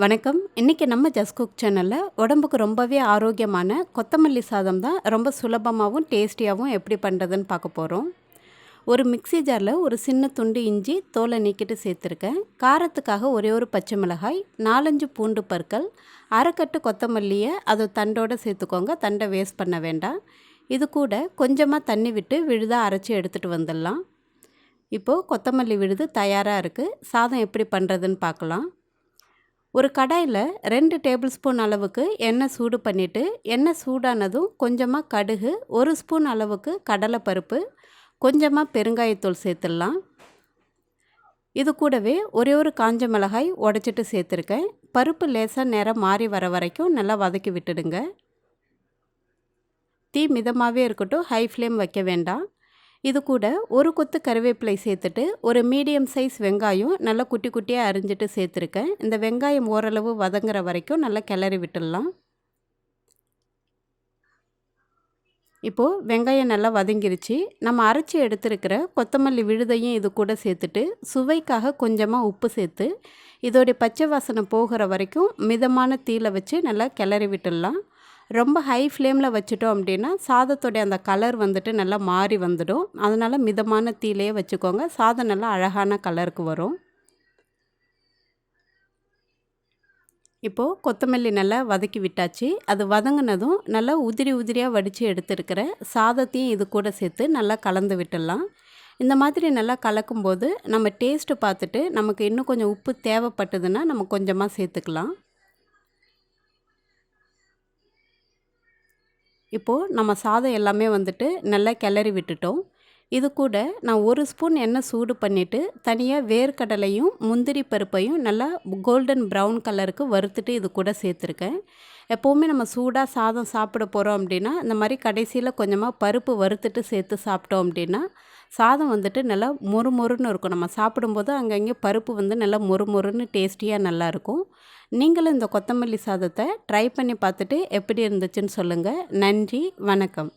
வணக்கம். இன்றைக்கி நம்ம ஜஸ்ட் குக் சேனலில் உடம்புக்கு ரொம்பவே ஆரோக்கியமான கொத்தமல்லி சாதம் தான் ரொம்ப சுலபமாகவும் டேஸ்டியாகவும் எப்படி பண்ணுறதுன்னு பார்க்க போகிறோம். ஒரு மிக்ஸி ஜாரில் ஒரு சின்ன துண்டு இஞ்சி தோலை நீக்கிட்டு சேர்த்துருக்கேன். காரத்துக்காக ஒரே ஒரு பச்சை மிளகாய், 4-5 பூண்டு பற்கள், அரைக்கட்டு கொத்தமல்லியை அதை தண்டோடு சேர்த்துக்கோங்க. தண்டை வேஸ்ட் பண்ண வேண்டாம். இது கூட கொஞ்சமாக தண்ணி விட்டு விழுதாக அரைச்சி எடுத்துகிட்டு வந்துடலாம். இப்போது கொத்தமல்லி விழுது தயாராக இருக்குது. சாதம் எப்படி பண்ணுறதுன்னு பார்க்கலாம். ஒரு கடாயில் 2 டேபிள் ஸ்பூன் அளவுக்கு எண்ணெய் சூடு பண்ணிவிட்டு, எண்ணெய் சூடானதும் கொஞ்சமாக கடுகு, 1 ஸ்பூன் அளவுக்கு கடலைப்பருப்பு, கொஞ்சமாக பெருங்காயத்தூள் சேர்த்துடலாம். இது கூடவே ஒரே ஒரு காஞ்ச மிளகாய் உடைச்சிட்டு சேர்த்துருக்கேன். பருப்பு லேசாக நிறம் மாறி வர வரைக்கும் நல்லா வதக்கி விட்டுடுங்க. தீ மிதமாகவே இருக்கட்டும், ஹை ஃப்ளேம் வைக்க வேண்டாம். இது கூட ஒரு கொத்து கருவேப்பிலை சேர்த்துட்டு ஒரு மீடியம் சைஸ் வெங்காயம் நல்லா குட்டி குட்டியாக அரிஞ்சிட்டு சேர்த்துருக்கேன். இந்த வெங்காயம் ஓரளவு வதங்குற வரைக்கும் நல்லா கிளறி விட்டுடலாம். இப்போது வெங்காயம் நல்லா வதங்கிருச்சு. நம்ம அரைச்சி எடுத்துருக்கிற கொத்தமல்லி விழுதையும் இது கூட சேர்த்துட்டு சுவைக்காக கொஞ்சமாக உப்பு சேர்த்து இதோடைய பச்சை வாசனை போகிற வரைக்கும் மிதமான தீயில வச்சு நல்லா கிளறி விட்டுடலாம். ரொம்ப ஹை ஃப்ளேமில் வச்சுட்டோம் அப்படின்னா சாதத்தோடைய அந்த கலர் வந்துட்டு நல்லா மாறி வந்துடும். அதனால் மிதமான தீயிலே வச்சுக்கோங்க. சாதம் நல்லா அழகான கலருக்கு வரும். இப்போது கொத்தமல்லி நல்லா வதக்கி விட்டாச்சு. அது வதங்கினதும் நல்லா உதிரி உதிரியாக வடித்து எடுத்துருக்கிற சாதத்தையும் இது கூட சேர்த்து நல்லா கலந்து விட்டுடலாம். இந்த மாதிரி நல்லா கலக்கும்போது நம்ம டேஸ்ட்டு பார்த்துட்டு நமக்கு இன்னும் கொஞ்சம் உப்பு தேவைப்பட்டதுன்னா நம்ம கொஞ்சமாக சேர்த்துக்கலாம். இப்போது நம்ம சாதம் எல்லாமே வந்துட்டு நல்லா கிளறி விட்டுட்டோம். இது கூட நான் 1 ஸ்பூன் எண்ணெய் சூடு பண்ணிவிட்டு தனியாக வேர்க்கடலையும் முந்திரி பருப்பையும் நல்லா கோல்டன் ப்ரௌன் கலருக்கு வறுத்துட்டு இது கூட சேர்த்துருக்கேன். எப்போவுமே நம்ம சூடாக சாதம் சாப்பிட போகிறோம் அப்படின்னா இந்த மாதிரி கடைசியில் கொஞ்சமாக பருப்பு வறுத்துட்டு சேர்த்து சாப்பிட்டோம் அப்படின்னா சாதம் வந்துட்டு நல்லா மொறுமொறுன்னு இருக்கும். நம்ம சாப்பிடும்போது அங்கங்கே பருப்பு வந்து நல்லா மொறுமொறுன்னு டேஸ்டியாக நல்லாயிருக்கும். நீங்களும் இந்த கொத்தமல்லி சாதத்தை ட்ரை பண்ணி பார்த்துட்டு எப்படி இருந்துச்சுன்னு சொல்லுங்கள். நன்றி, வணக்கம்.